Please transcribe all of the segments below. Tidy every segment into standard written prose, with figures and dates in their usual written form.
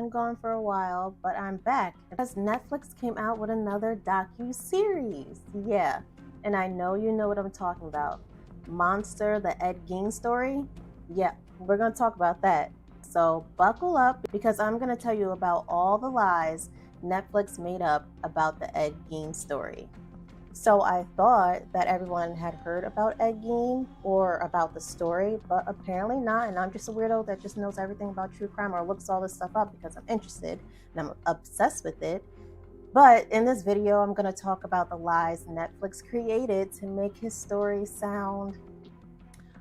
been gone for a while, but I'm back because Netflix came out with another docu-series. Yeah, and I know you know what I'm talking about. Monster, the Ed Gein story? Yeah, we're going to talk about that. So buckle up because I'm going to tell you about all the lies Netflix made up about the Ed Gein story. So I thought that everyone had heard about Ed Gein or about the story, but apparently not. And I'm just a weirdo that just knows everything about true crime or looks all this stuff up because I'm interested and I'm obsessed with it. But in this video, I'm going to talk about the lies Netflix created to make his story sound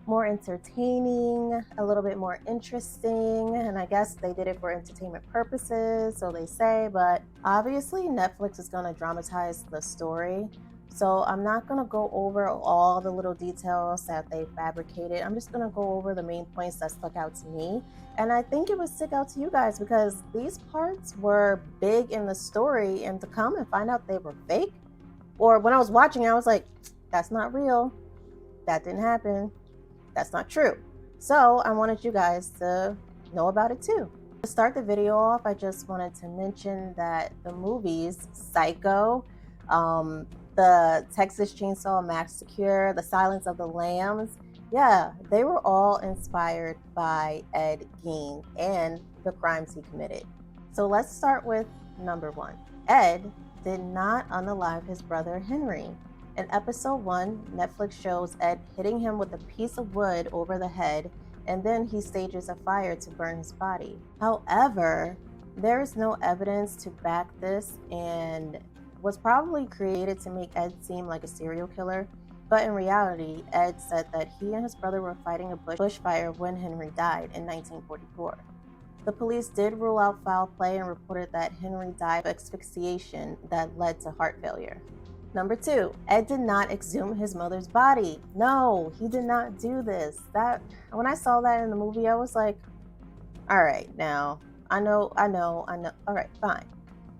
more entertaining, a little bit more interesting, and I guess they did it for entertainment purposes, so they say, but obviously Netflix is going to dramatize the story. So I'm not going to go over all the little details that they fabricated. I'm just going to go over the main points that stuck out to me. And I think it would stick out to you guys because these parts were big in the story, and to come and find out they were fake, or when I was watching, I was like, that's not real. That didn't happen. That's not true. So I wanted you guys to know about it too. To start the video off, I just wanted to mention that the movies Psycho, the Texas Chainsaw Massacre, The Silence of the Lambs, yeah, they were all inspired by Ed Gein and the crimes he committed. So let's start with number 1. Ed did not unalive his brother Henry. In episode 1, Netflix shows Ed hitting him with a piece of wood over the head, and then he stages a fire to burn his body. However, there is no evidence to back this and was probably created to make Ed seem like a serial killer. But in reality, Ed said that he and his brother were fighting a bushfire when Henry died in 1944. The police did rule out foul play and reported that Henry died of asphyxiation that led to heart failure. Number 2, Ed did not exhume his mother's body. No, he did not do this. When I saw that in the movie, I was like, all right, now, I know. All right, fine.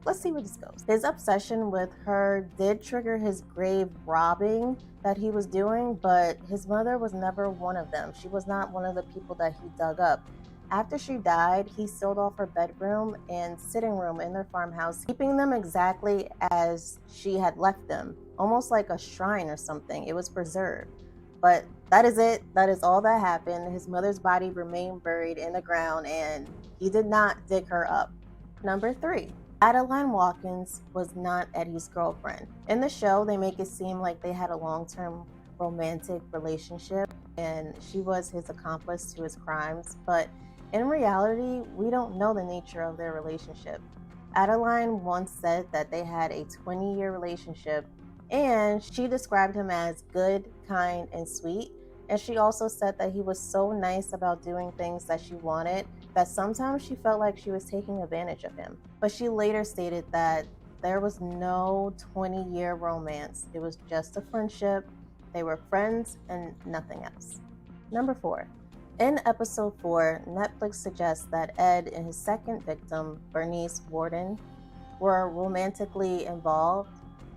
Let's see where this goes. His obsession with her did trigger his grave robbing that he was doing, but his mother was never one of them. She was not one of the people that he dug up. After she died, he sealed off her bedroom and sitting room in their farmhouse, keeping them exactly as she had left them, almost like a shrine or something. It was preserved. But that is it. That is all that happened. His mother's body remained buried in the ground, and he did not dig her up. Number 3. Adeline Watkins was not Eddie's girlfriend. In the show, they make it seem like they had a long-term romantic relationship, and she was his accomplice to his crimes, but in reality, we don't know the nature of their relationship. Adeline once said that they had a 20-year relationship, and she described him as good, kind, and sweet. And she also said that he was so nice about doing things that she wanted that sometimes she felt like she was taking advantage of him. But she later stated that there was no 20-year romance. It was just a friendship. They were friends and nothing else. Number 4. In episode 4, Netflix suggests that Ed and his second victim, Bernice Warden, were romantically involved.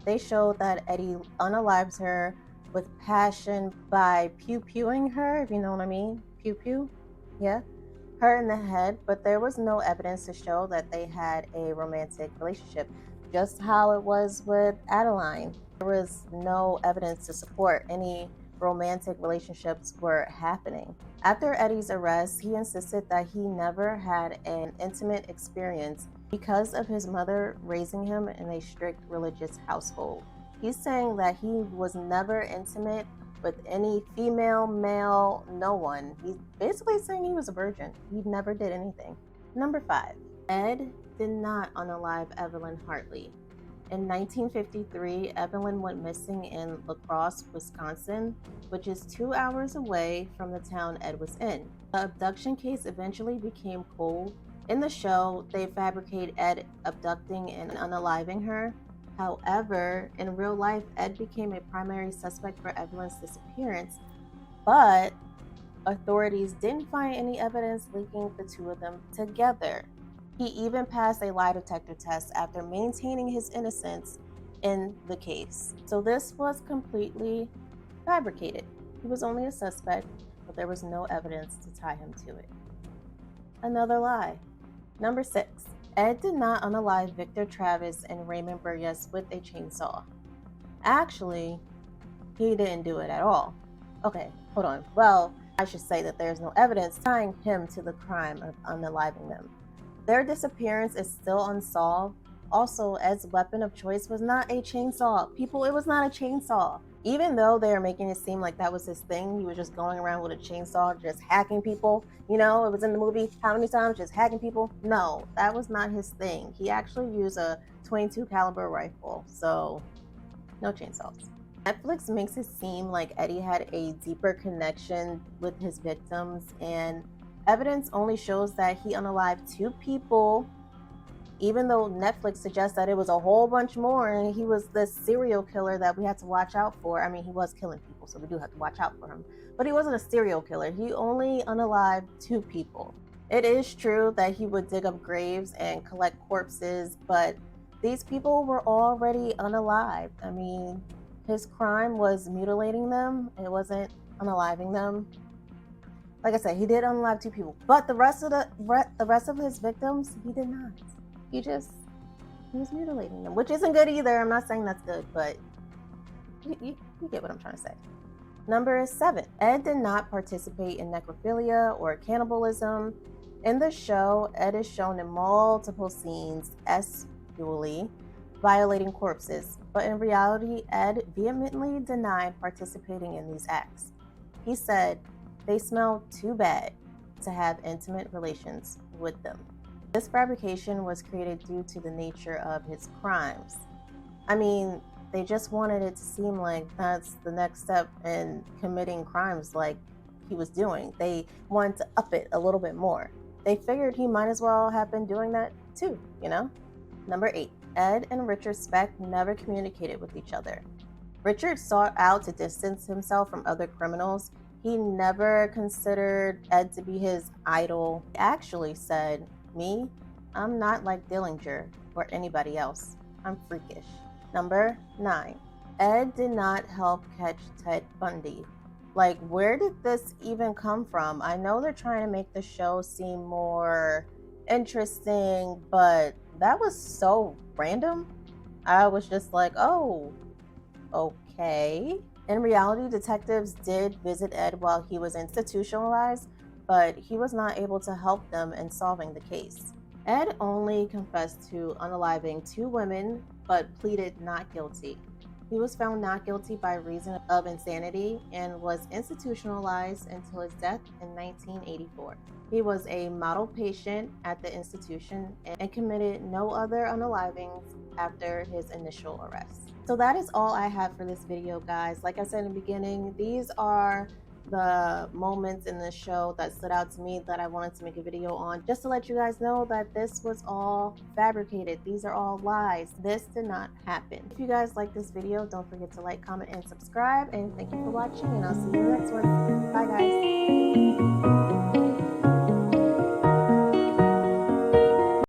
They showed that Eddie unalives her with passion by pew-pewing her, if you know what I mean. Pew-pew? Yeah. Her in the head, but there was no evidence to show that they had a romantic relationship, just how it was with Adeline. There was no evidence to support any romantic relationships were happening. After Eddie's arrest, he insisted that he never had an intimate experience because of his mother raising him in a strict religious household. He's saying that he was never intimate with any female, male, no one. He's basically saying he was a virgin. He never did anything. Number 5. Ed did not unalive Evelyn Hartley. In 1953, Evelyn went missing in La Crosse, Wisconsin, which is 2 hours away from the town Ed was in. The abduction case eventually became cold. In the show, they fabricate Ed abducting and unaliving her. However, in real life, Ed became a primary suspect for Evelyn's disappearance, but authorities didn't find any evidence linking the two of them together. He even passed a lie detector test after maintaining his innocence in the case. So this was completely fabricated. He was only a suspect, but there was no evidence to tie him to it. Another lie. Number 6. Ed did not unalive Victor Travis and Raymond Brea with a chainsaw. Actually, he didn't do it at all. Okay, hold on. Well, I should say that there's no evidence tying him to the crime of unaliving them. Their disappearance is still unsolved. Also, Ed's weapon of choice was not a chainsaw. People, it was not a chainsaw. Even though they are making it seem like that was his thing, he was just going around with a chainsaw, just hacking people. You know, it was in the movie, how many times, just hacking people? No, that was not his thing. He actually used a 22 caliber rifle, so no chainsaws. Netflix makes it seem like Eddie had a deeper connection with his victims, and evidence only shows that he unalived 2 people, even though Netflix suggests that it was a whole bunch more and he was the serial killer that we had to watch out for. I mean, he was killing people, so we do have to watch out for him. But he wasn't a serial killer. He only unalived 2 people. It is true that he would dig up graves and collect corpses, but these people were already unalived. I mean, his crime was mutilating them. It wasn't unaliving them. Like I said, he did unalive 2 people, but the rest of his victims, he did not. He was mutilating them, which isn't good either. I'm not saying that's good, but you get what I'm trying to say. Number 7, Ed did not participate in necrophilia or cannibalism. In the show, Ed is shown in multiple scenes sexually violating corpses, but in reality, Ed vehemently denied participating in these acts. He said, "They smell too bad to have intimate relations with them." This fabrication was created due to the nature of his crimes. I mean, they just wanted it to seem like that's the next step in committing crimes like he was doing. They wanted to up it a little bit more. They figured he might as well have been doing that too, you know? Number 8, Ed and Richard Speck never communicated with each other. Richard sought out to distance himself from other criminals. He never considered Ed to be his idol. He actually said, "Me, I'm not like Dillinger or anybody else. I'm freakish." Number 9, Ed did not help catch Ted Bundy. Like, where did this even come from? I know they're trying to make the show seem more interesting, but that was so random. I was just like, oh, okay. In reality, detectives did visit Ed while he was institutionalized, but he was not able to help them in solving the case. Ed only confessed to unaliving 2 women, but pleaded not guilty. He was found not guilty by reason of insanity and was institutionalized until his death in 1984. He was a model patient at the institution and committed no other unalivings after his initial arrest. So that is all I have for this video, guys. Like I said in the beginning, these are the moments in the show that stood out to me that I wanted to make a video on, just to let you guys know that this was all fabricated. These are all lies. This did not happen. If you guys like this video, don't forget to like, comment, and subscribe, and thank you for watching, and I'll see you in the next one. Bye, guys.